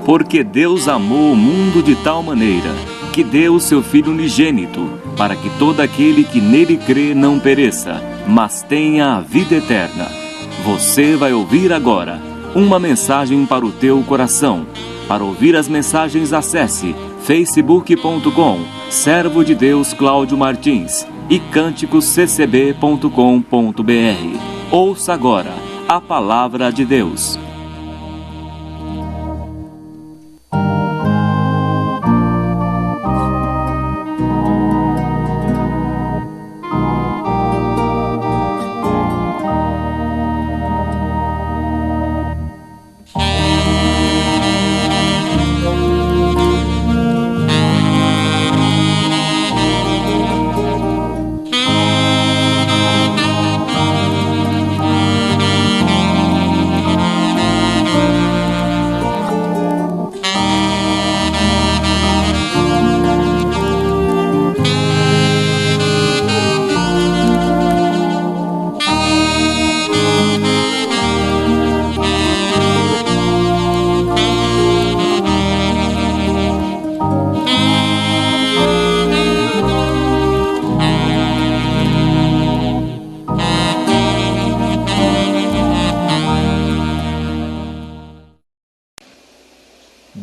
Porque Deus amou o mundo de tal maneira que deu o seu Filho unigênito, para que todo aquele que nele crê não pereça, mas tenha a vida eterna. Você vai ouvir agora uma mensagem para o teu coração. Para ouvir as mensagens, acesse facebook.com Servo de Deus Cláudio Martins e cânticosccb.com.br. Ouça agora a Palavra de Deus.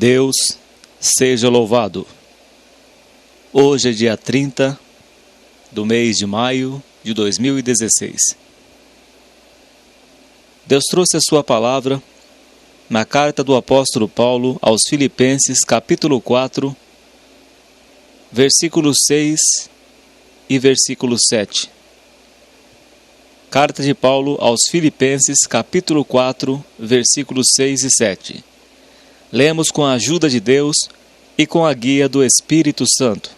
Deus seja louvado. Hoje é dia 30 do mês de maio de 2016. Deus trouxe a sua palavra na carta do apóstolo Paulo aos Filipenses, capítulo 4, versículo 6 e versículo 7. Carta de Paulo aos Filipenses, capítulo 4, versículos 6 e 7. Lemos com a ajuda de Deus e com a guia do Espírito Santo.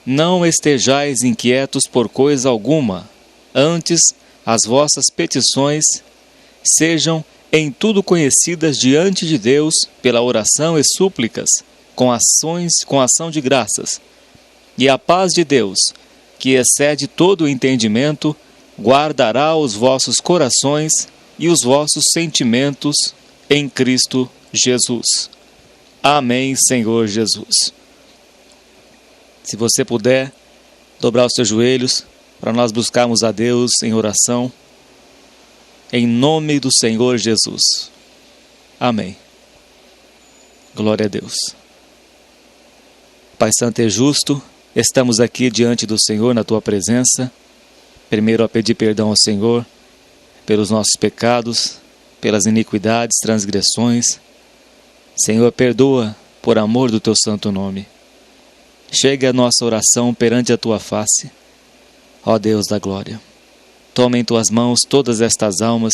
Não estejais inquietos por coisa alguma, antes as vossas petições sejam em tudo conhecidas diante de Deus pela oração e súplicas, com ação de graças. E a paz de Deus, que excede todo o entendimento, guardará os vossos corações e os vossos sentimentos em Cristo Jesus. Amém, Senhor Jesus. Se você puder, dobrar os seus joelhos para nós buscarmos a Deus em oração, em nome do Senhor Jesus. Amém. Glória a Deus. Pai Santo e Justo, estamos aqui diante do Senhor na Tua presença, primeiro a pedir perdão ao Senhor pelos nossos pecados, pelas iniquidades, transgressões. Senhor, perdoa por amor do Teu santo nome. Chega a nossa oração perante a Tua face, ó Deus da glória. Toma em Tuas mãos todas estas almas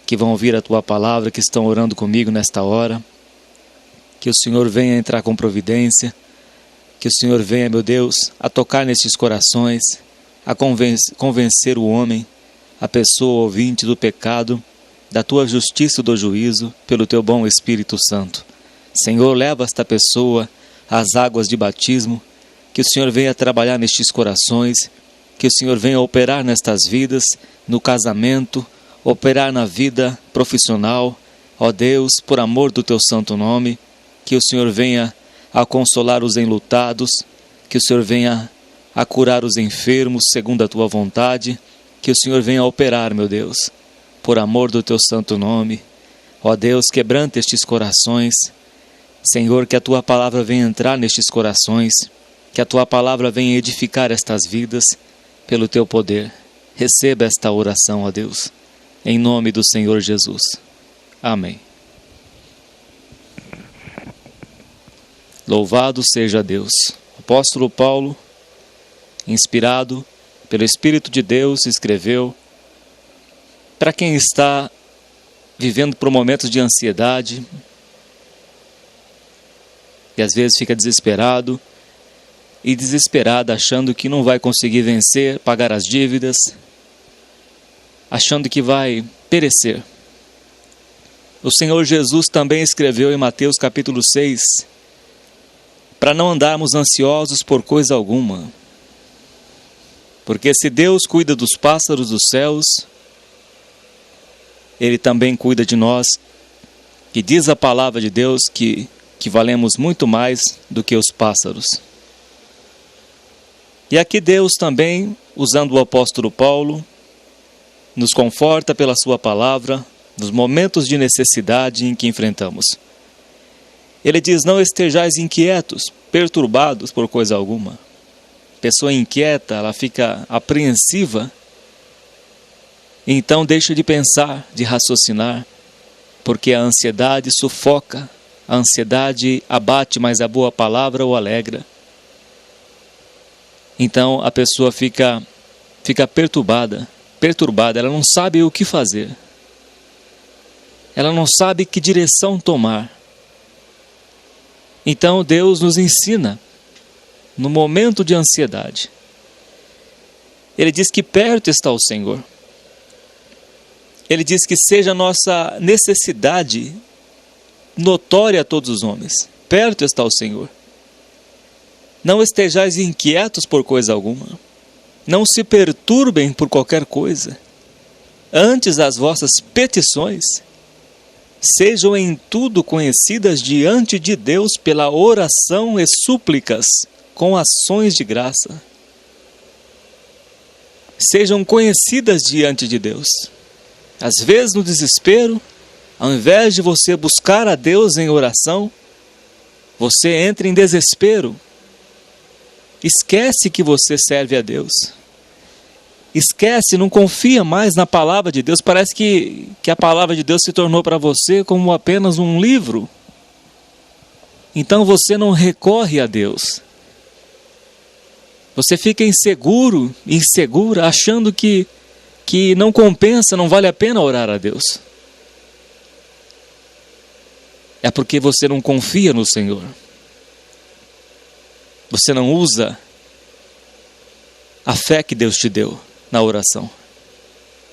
que vão ouvir a Tua palavra, que estão orando comigo nesta hora. Que o Senhor venha entrar com providência, que o Senhor venha, meu Deus, a tocar nestes corações, a convencer o homem, a pessoa ouvinte do pecado, da Tua justiça e do juízo, pelo Teu bom Espírito Santo. Senhor, leva esta pessoa às águas de batismo, que o Senhor venha trabalhar nestes corações, que o Senhor venha operar nestas vidas, no casamento, operar na vida profissional, ó Deus, por amor do Teu santo nome, que o Senhor venha a consolar os enlutados, que o Senhor venha a curar os enfermos segundo a Tua vontade, que o Senhor venha a operar, meu Deus, por amor do Teu santo nome. Ó Deus, quebranta estes corações. Senhor, que a Tua palavra venha entrar nestes corações, que a Tua palavra venha edificar estas vidas pelo Teu poder. Receba esta oração, ó Deus, em nome do Senhor Jesus. Amém. Louvado seja Deus. O apóstolo Paulo, inspirado pelo Espírito de Deus, escreveu para quem está vivendo por momentos de ansiedade e às vezes fica desesperado e desesperada, achando que não vai conseguir vencer, pagar as dívidas, achando que vai perecer. O Senhor Jesus também escreveu em Mateus capítulo 6, para não andarmos ansiosos por coisa alguma. Porque se Deus cuida dos pássaros dos céus, Ele também cuida de nós, que diz a palavra de Deus que valemos muito mais do que os pássaros. E aqui Deus também, usando o apóstolo Paulo, nos conforta pela sua palavra nos momentos de necessidade em que enfrentamos. Ele diz: não estejais inquietos, perturbados por coisa alguma. Pessoa inquieta, ela fica apreensiva, então deixa de pensar, de raciocinar, porque a ansiedade sufoca, a ansiedade abate, mas a boa palavra o alegra. Então a pessoa fica perturbada, ela não sabe o que fazer. Ela não sabe que direção tomar. Então Deus nos ensina, no momento de ansiedade. Ele diz que perto está o Senhor. Ele diz que seja a nossa necessidade notória a todos os homens. Perto está o Senhor. Não estejais inquietos por coisa alguma. Não se perturbem por qualquer coisa. Antes as vossas petições sejam em tudo conhecidas diante de Deus pela oração e súplicas com ações de graça. Sejam conhecidas diante de Deus. Às vezes no desespero, ao invés de você buscar a Deus em oração, você entra em desespero. Esquece que você serve a Deus. Esquece, não confia mais na palavra de Deus. Parece que a palavra de Deus se tornou para você como apenas um livro. Então você não recorre a Deus. Você fica inseguro, insegura, achando que não compensa, não vale a pena orar a Deus. É porque você não confia no Senhor. Você não usa a fé que Deus te deu na oração.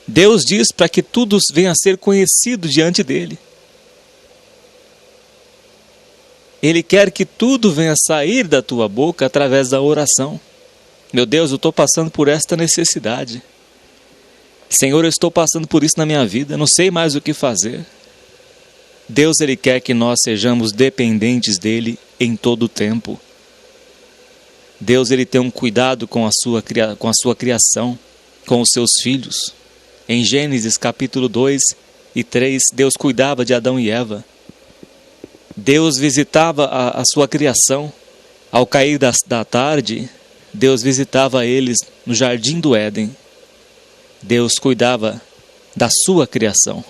Deus diz para que tudo venha a ser conhecido diante dele. Ele quer que tudo venha a sair da tua boca através da oração. Meu Deus, eu estou passando por esta necessidade. Senhor, eu estou passando por isso na minha vida, não sei mais o que fazer. Deus, Ele quer que nós sejamos dependentes dEle em todo o tempo. Deus, Ele tem um cuidado com a sua criação, com os seus filhos. Em Gênesis capítulo 2 e 3, Deus cuidava de Adão e Eva. Deus visitava a sua criação. Ao cair da tarde, Deus visitava eles no jardim do Éden. Deus cuidava da sua criação.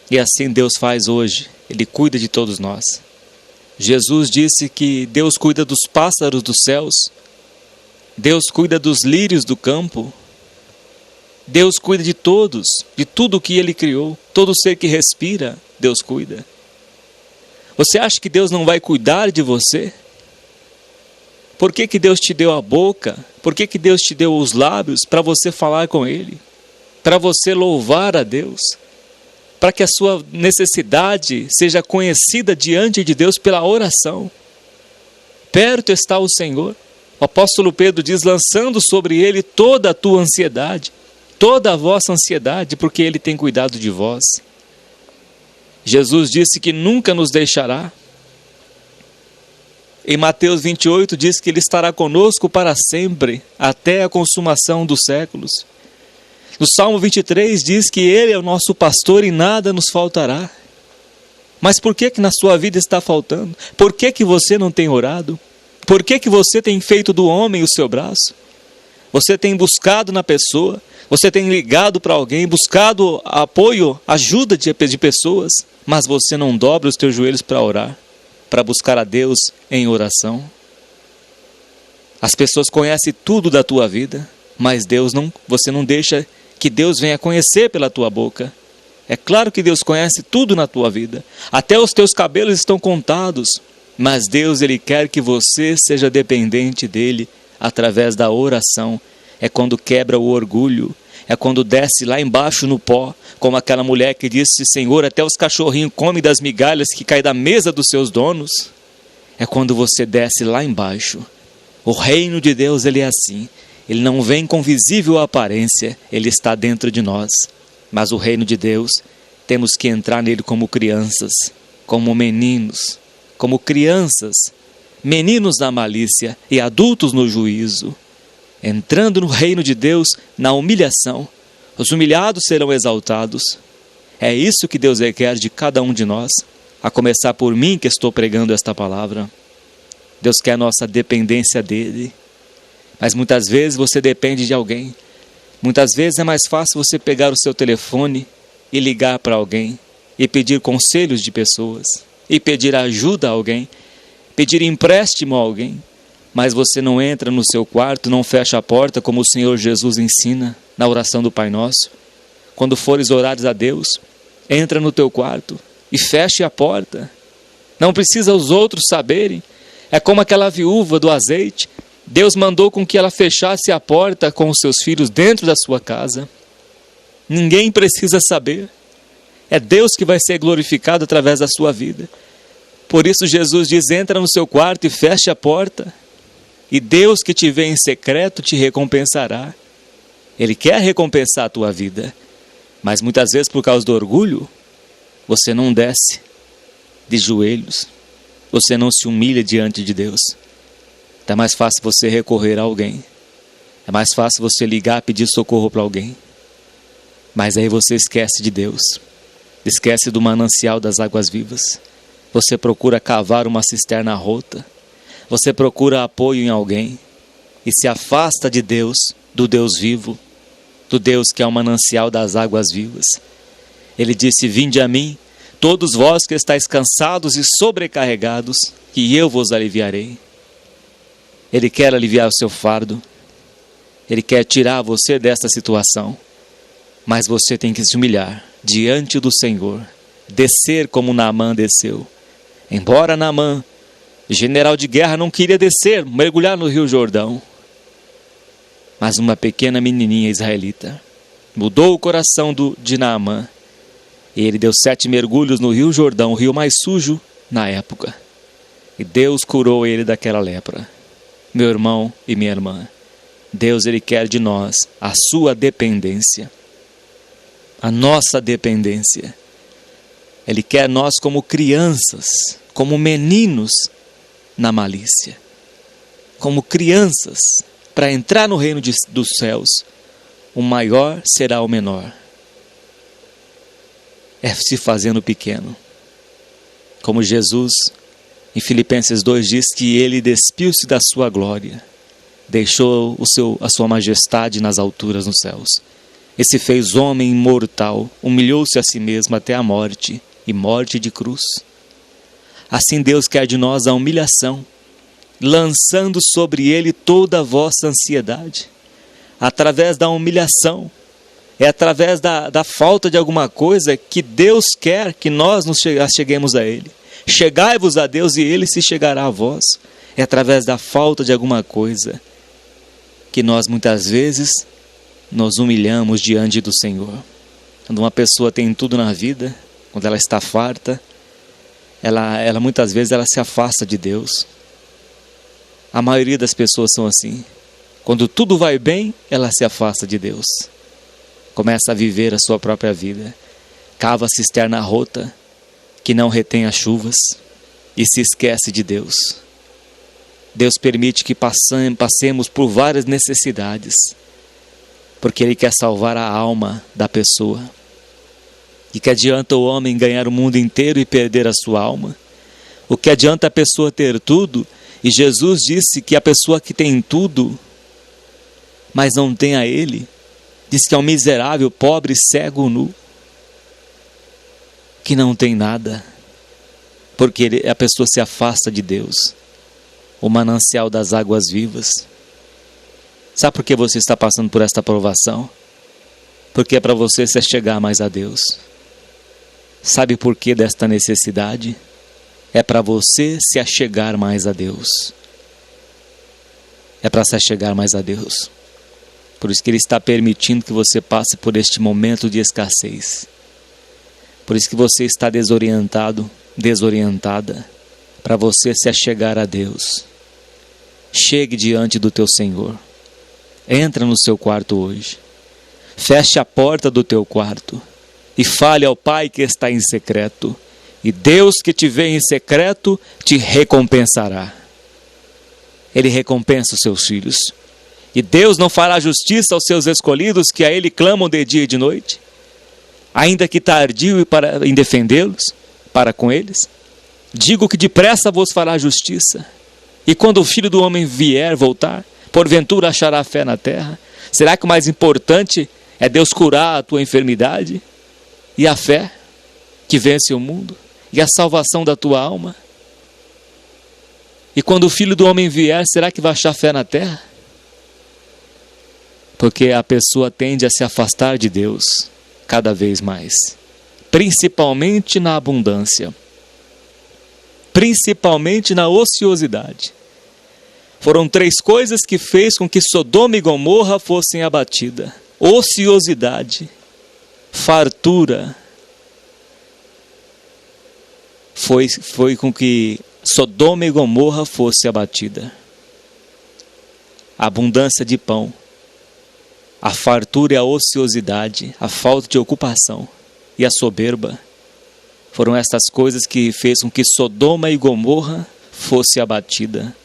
E assim Deus faz hoje. Ele cuida de todos nós. Jesus disse que Deus cuida dos pássaros dos céus. Deus cuida dos lírios do campo. Deus cuida de todos, de tudo que Ele criou. Todo ser que respira, Deus cuida. Você acha que Deus não vai cuidar de você? Por que Deus te deu a boca? Por que Deus te deu os lábios para você falar com Ele? Para você louvar a Deus? Para que a sua necessidade seja conhecida diante de Deus pela oração. Perto está o Senhor. O apóstolo Pedro diz, lançando sobre Ele toda a tua ansiedade, toda a vossa ansiedade, porque Ele tem cuidado de vós. Jesus disse que nunca nos deixará. Em Mateus 28 diz que Ele estará conosco para sempre, até a consumação dos séculos. No Salmo 23 diz que Ele é o nosso pastor e nada nos faltará. Mas por que na sua vida está faltando? Por que você não tem orado? Por que você tem feito do homem o seu braço? Você tem buscado na pessoa, você tem ligado para alguém, buscado apoio, ajuda de pessoas, mas você não dobra os teus joelhos para orar, para buscar a Deus em oração. As pessoas conhecem tudo da tua vida, mas você não deixa que Deus venha conhecer pela tua boca. É claro que Deus conhece tudo na tua vida. Até os teus cabelos estão contados. Mas Deus, Ele quer que você seja dependente dEle através da oração. É quando quebra o orgulho. É quando desce lá embaixo no pó. Como aquela mulher que disse, Senhor, até os cachorrinhos comem das migalhas que caem da mesa dos seus donos. É quando você desce lá embaixo. O reino de Deus, Ele é assim. Ele não vem com visível aparência, Ele está dentro de nós. Mas o reino de Deus temos que entrar nele como crianças, como meninos, como crianças, meninos na malícia e adultos no juízo, entrando no reino de Deus na humilhação. Os humilhados serão exaltados. É isso que Deus requer de cada um de nós, a começar por mim que estou pregando esta palavra. Deus quer a nossa dependência dele. Mas muitas vezes você depende de alguém. Muitas vezes é mais fácil você pegar o seu telefone e ligar para alguém, e pedir conselhos de pessoas, e pedir ajuda a alguém, pedir empréstimo a alguém. Mas você não entra no seu quarto, não fecha a porta como o Senhor Jesus ensina na oração do Pai Nosso. Quando fores orar a Deus, entra no teu quarto e feche a porta. Não precisa os outros saberem. É como aquela viúva do azeite. Deus mandou com que ela fechasse a porta com os seus filhos dentro da sua casa. Ninguém precisa saber. É Deus que vai ser glorificado através da sua vida. Por isso Jesus diz, entra no seu quarto e feche a porta. E Deus que te vê em secreto te recompensará. Ele quer recompensar a tua vida. Mas muitas vezes por causa do orgulho, você não desce de joelhos. Você não se humilha diante de Deus. É mais fácil você recorrer a alguém. É mais fácil você ligar, pedir socorro para alguém. Mas aí você esquece de Deus. Esquece do manancial das águas vivas. Você procura cavar uma cisterna rota. Você procura apoio em alguém. E se afasta de Deus, do Deus vivo. Do Deus que é o manancial das águas vivas. Ele disse, vinde a mim, todos vós que estáis cansados e sobrecarregados, que eu vos aliviarei. Ele quer aliviar o seu fardo. Ele quer tirar você desta situação. Mas você tem que se humilhar diante do Senhor. Descer como Naamã desceu. Embora Naamã, general de guerra, não queria descer, mergulhar no rio Jordão. Mas uma pequena menininha israelita mudou o coração de Naamã. E ele deu 7 mergulhos no rio Jordão, o rio mais sujo na época. E Deus curou ele daquela lepra. Meu irmão e minha irmã, Deus ele quer de nós a sua dependência. A nossa dependência. Ele quer nós como crianças, como meninos na malícia. Como crianças, para entrar no reino dos céus, o maior será o menor. É se fazendo pequeno. Como Jesus, em Filipenses 2, diz que ele despiu-se da sua glória, deixou a sua majestade nas alturas nos céus. E se fez homem mortal, humilhou-se a si mesmo até a morte, e morte de cruz. Assim Deus quer de nós a humilhação, lançando sobre ele toda a vossa ansiedade. Através da humilhação, é através da falta de alguma coisa que Deus quer que nós nos cheguemos a ele. Chegai-vos a Deus e ele se chegará a vós. É através da falta de alguma coisa que nós muitas vezes nos humilhamos diante do Senhor. Quando uma pessoa tem tudo na vida, quando ela está farta, ela muitas vezes ela se afasta de Deus. A maioria das pessoas são assim. Quando tudo vai bem, ela se afasta de Deus. Começa a viver a sua própria vida. Cava a cisterna rota, que não retém as chuvas, e se esquece de Deus. Deus permite que passemos por várias necessidades, porque Ele quer salvar a alma da pessoa. E que adianta o homem ganhar o mundo inteiro e perder a sua alma? O que adianta a pessoa ter tudo? E Jesus disse que a pessoa que tem tudo, mas não tem a Ele, diz que é um miserável, pobre, cego, nu, que não tem nada, porque a pessoa se afasta de Deus, o manancial das águas vivas. Sabe por que você está passando por esta provação? Porque é para você se chegar mais a Deus. Sabe por que desta necessidade? É para você se achegar mais a Deus. É para se achegar mais a Deus. Por isso que Ele está permitindo que você passe por este momento de escassez. Por isso que você está desorientado, desorientada, para você se achegar a Deus. Chegue diante do teu Senhor. Entra no seu quarto hoje. Feche a porta do teu quarto. e fale ao Pai que está em secreto, e Deus que te vê em secreto te recompensará. Ele recompensa os seus filhos. E Deus não fará justiça aos seus escolhidos que a Ele clamam de dia e de noite, ainda que tardio em defendê-los para com eles? Digo que depressa vos fará justiça. E quando o Filho do Homem vier voltar, porventura achará fé na terra? Será que o mais importante é Deus curar a tua enfermidade? E a fé que vence o mundo? E a salvação da tua alma? E quando o Filho do Homem vier, será que vai achar fé na terra? Porque a pessoa tende a se afastar de Deus cada vez mais, principalmente na abundância, principalmente na ociosidade. Foram 3 coisas que fez com que Sodoma e Gomorra fossem abatidas: ociosidade, fartura. Foi com que Sodoma e Gomorra fosse abatida. A abundância de pão, a fartura e a ociosidade, a falta de ocupação e a soberba, foram estas coisas que fez com que Sodoma e Gomorra fosse abatida.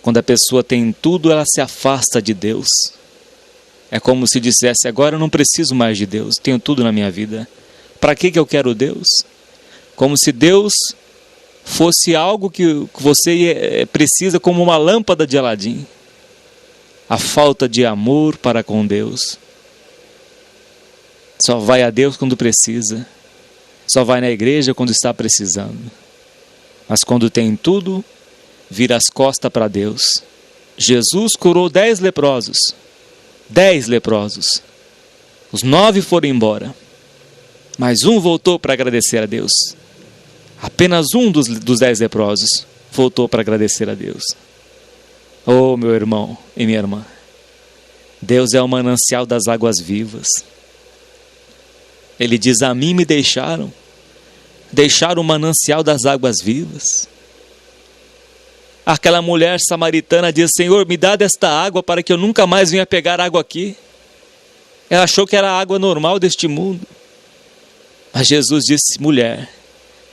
Quando a pessoa tem tudo, ela se afasta de Deus. É como se dissesse: agora eu não preciso mais de Deus, tenho tudo na minha vida. Para que eu quero Deus? Como se Deus fosse algo que você precisa, como uma lâmpada de Aladim. A falta de amor para com Deus. Só vai a Deus quando precisa. Só vai na igreja quando está precisando. Mas quando tem tudo, vira as costas para Deus. Jesus curou 10 leprosos. 10 leprosos. Os 9 foram embora. Mas um voltou para agradecer a Deus. Apenas um dos 10 leprosos voltou para agradecer a Deus. Oh, meu irmão e minha irmã, Deus é o manancial das águas vivas. Ele diz: a mim me deixaram o manancial das águas vivas. Aquela mulher samaritana diz: Senhor, me dá desta água para que eu nunca mais venha pegar água aqui. Ela achou que era a água normal deste mundo. Mas Jesus disse: mulher,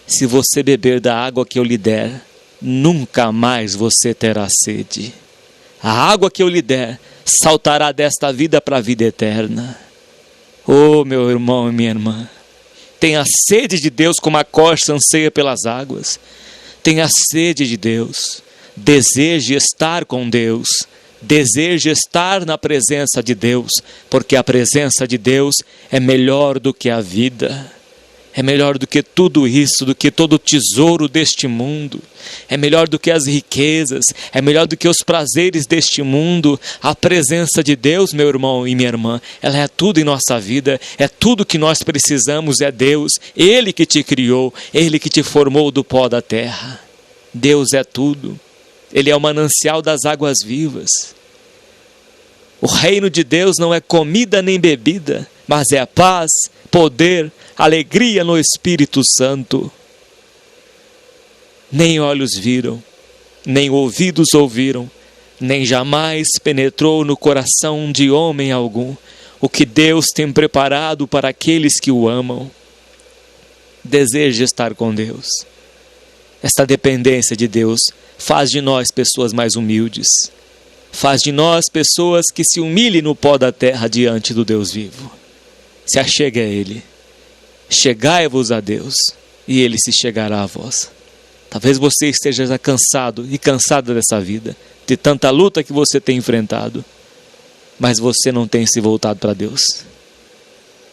se você beber da água que eu lhe der, nunca mais você terá sede. A água que eu lhe der saltará desta vida para a vida eterna. Oh, meu irmão e minha irmã, tenha sede de Deus como a corça anseia pelas águas. Tenha sede de Deus. Deseje estar com Deus. Deseje estar na presença de Deus, porque a presença de Deus é melhor do que a vida. É melhor do que tudo isso, do que todo o tesouro deste mundo. É melhor do que as riquezas, é melhor do que os prazeres deste mundo. A presença de Deus, meu irmão e minha irmã, ela é tudo em nossa vida, é tudo que nós precisamos, é Deus. Ele que te criou, Ele que te formou do pó da terra. Deus é tudo, Ele é o manancial das águas vivas. O reino de Deus não é comida nem bebida, mas é a paz, poder, alegria no Espírito Santo. Nem olhos viram, nem ouvidos ouviram, nem jamais penetrou no coração de homem algum o que Deus tem preparado para aqueles que o amam. Deseje estar com Deus. Esta dependência de Deus faz de nós pessoas mais humildes. Faz de nós pessoas que se humilhem no pó da terra diante do Deus vivo. Se achegue a Ele. Chegai-vos a Deus, e Ele se chegará a vós. Talvez você esteja já cansado e cansada dessa vida, de tanta luta que você tem enfrentado, mas você não tem se voltado para Deus.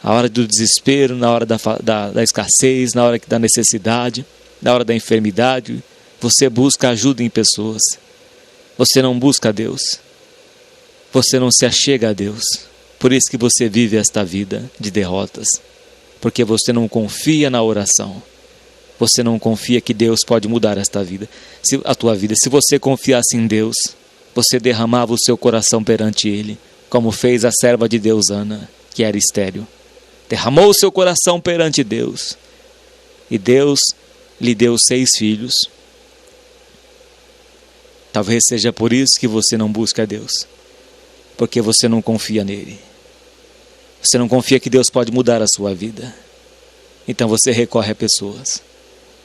A hora do desespero, na hora da escassez, na hora da necessidade, na hora da enfermidade, você busca ajuda em pessoas. Você não busca a Deus. Você não se achega a Deus. Por isso que você vive esta vida de derrotas. Porque você não confia na oração. Você não confia que Deus pode mudar esta vida, a tua vida. Se você confiasse em Deus, você derramava o seu coração perante Ele, como fez a serva de Deus Ana, que era estéril. Derramou o seu coração perante Deus. E Deus lhe deu 6 filhos. Talvez seja por isso que você não busca a Deus. Porque você não confia nele. Você não confia que Deus pode mudar a sua vida. Então você recorre a pessoas.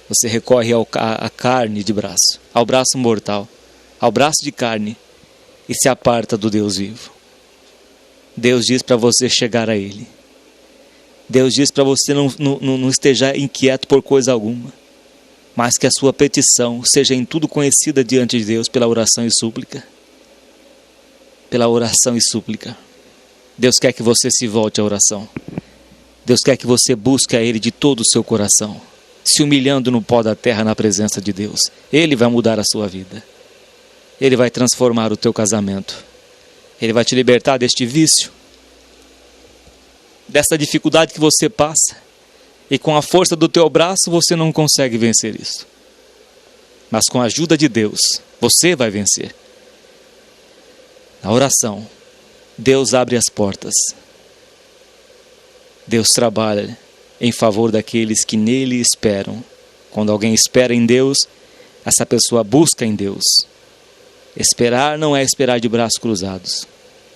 Você recorre à carne de braço, ao braço mortal, ao braço de carne, e se aparta do Deus vivo. Deus diz para você chegar a Ele. Deus diz para você não esteja inquieto por coisa alguma, mas que a sua petição seja em tudo conhecida diante de Deus pela oração e súplica. Pela oração e súplica. Deus quer que você se volte à oração. Deus quer que você busque a Ele de todo o seu coração, se humilhando no pó da terra na presença de Deus. Ele vai mudar a sua vida. Ele vai transformar o teu casamento. Ele vai te libertar deste vício, dessa dificuldade que você passa. E com a força do teu braço você não consegue vencer isso. Mas com a ajuda de Deus, você vai vencer. Na oração, Deus abre as portas. Deus trabalha em favor daqueles que nele esperam. Quando alguém espera em Deus, essa pessoa busca em Deus. Esperar não é esperar de braços cruzados.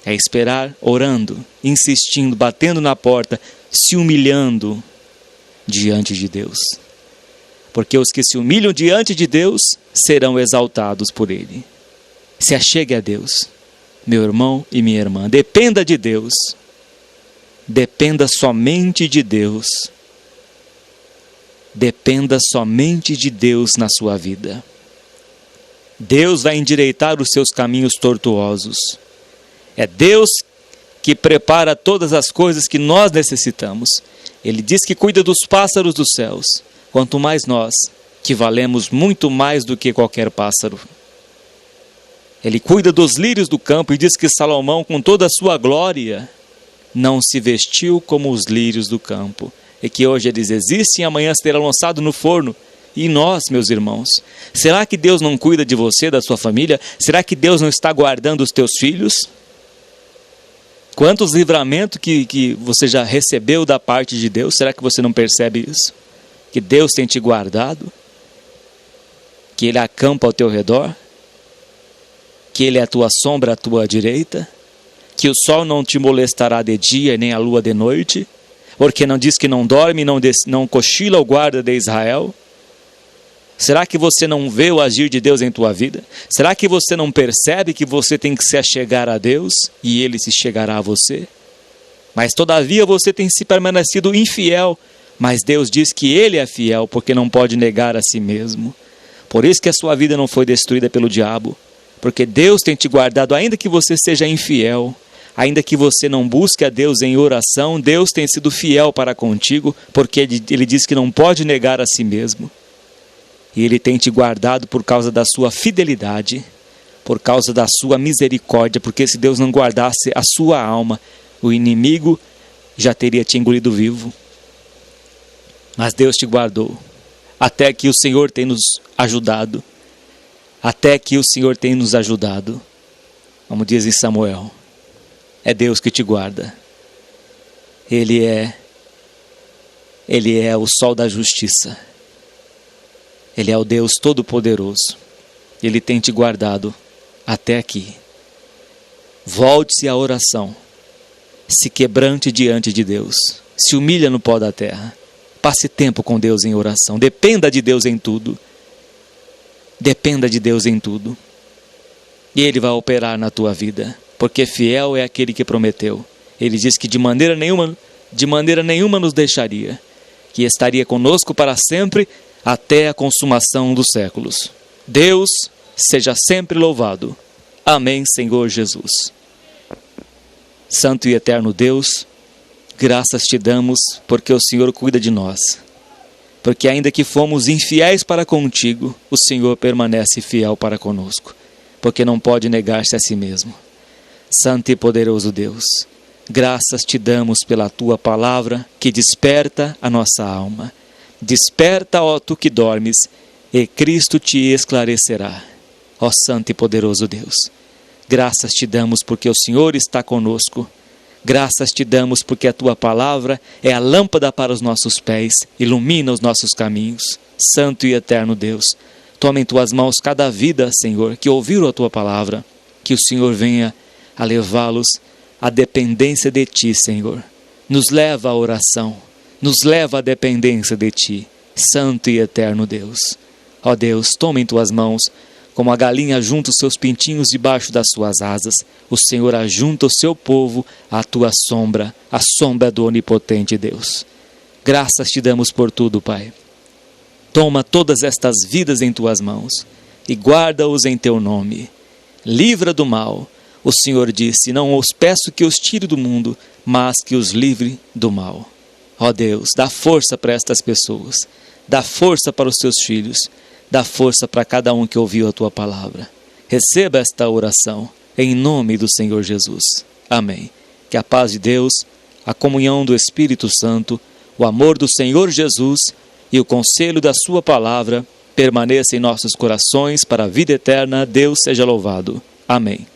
É esperar orando, insistindo, batendo na porta, se humilhando diante de Deus. Porque os que se humilham diante de Deus serão exaltados por Ele. Se achegue a Deus, meu irmão e minha irmã. Dependa de Deus. Dependa somente de Deus. Dependa somente de Deus na sua vida. Deus vai endireitar os seus caminhos tortuosos. É Deus que prepara todas as coisas que nós necessitamos. Ele diz que cuida dos pássaros dos céus, quanto mais nós, que valemos muito mais do que qualquer pássaro. Ele cuida dos lírios do campo e diz que Salomão, com toda a sua glória, não se vestiu como os lírios do campo. E que hoje eles existem e amanhã serão lançados no forno. E nós, meus irmãos, será que Deus não cuida de você, da sua família? Será que Deus não está guardando os teus filhos? Quantos livramentos que você já recebeu da parte de Deus? Será que você não percebe isso? Que Deus tem te guardado? Que Ele acampa ao teu redor? Que Ele é a tua sombra à tua direita? Que o sol não te molestará de dia nem a lua de noite? Porque não diz que não dorme, não cochila o guarda de Israel? Será que você não vê o agir de Deus em tua vida? Será que você não percebe que você tem que se achegar a Deus e Ele se chegará a você? Mas todavia você tem se permanecido infiel, mas Deus diz que Ele é fiel porque não pode negar a si mesmo. Por isso que a sua vida não foi destruída pelo diabo, porque Deus tem te guardado, ainda que você seja infiel, ainda que você não busque a Deus em oração, Deus tem sido fiel para contigo, porque Ele diz que não pode negar a si mesmo. E Ele tem te guardado por causa da sua fidelidade, por causa da sua misericórdia, porque se Deus não guardasse a sua alma, o inimigo já teria te engolido vivo. Mas Deus te guardou, até que o Senhor tem nos ajudado, até que o Senhor tem nos ajudado. Como diz em Samuel, é Deus que te guarda. Ele é o sol da justiça. Ele é o Deus Todo-Poderoso. Ele tem te guardado até aqui. Volte-se à oração. Se quebrante diante de Deus. Se humilha no pó da terra. Passe tempo com Deus em oração. Dependa de Deus em tudo. Dependa de Deus em tudo. E Ele vai operar na tua vida. Porque fiel é aquele que prometeu. Ele diz que de maneira nenhuma nos deixaria. Que estaria conosco para sempre, até a consumação dos séculos. Deus seja sempre louvado. Amém, Senhor Jesus. Santo e eterno Deus, graças te damos porque o Senhor cuida de nós. Porque ainda que fomos infiéis para contigo, o Senhor permanece fiel para conosco. Porque não pode negar-se a si mesmo. Santo e poderoso Deus, graças te damos pela tua palavra que desperta a nossa alma. Desperta, ó tu que dormes, e Cristo te esclarecerá. Ó santo e poderoso Deus, graças te damos porque o Senhor está conosco. Graças te damos porque a tua palavra é a lâmpada para os nossos pés, ilumina os nossos caminhos. Santo e eterno Deus, toma em tuas mãos cada vida, Senhor, que ouviram a tua palavra, que o Senhor venha a levá-los à dependência de ti, Senhor. nos leva à oração, nos leva à dependência de Ti, Santo e Eterno Deus. Ó Deus, toma em Tuas mãos, como a galinha junta os seus pintinhos debaixo das suas asas, o Senhor ajunta o seu povo à Tua sombra, a sombra do onipotente Deus. Graças Te damos por tudo, Pai. Toma todas estas vidas em Tuas mãos e guarda-os em Teu nome. Livra do mal. O Senhor disse: não os peço que os tire do mundo, mas que os livre do mal. Ó Deus, dá força para estas pessoas, dá força para os Teus filhos, dá força para cada um que ouviu a Tua palavra. Receba esta oração, em nome do Senhor Jesus. Amém. Que a paz de Deus, a comunhão do Espírito Santo, o amor do Senhor Jesus e o conselho da Sua palavra permaneça em nossos corações para a vida eterna. Deus seja louvado. Amém.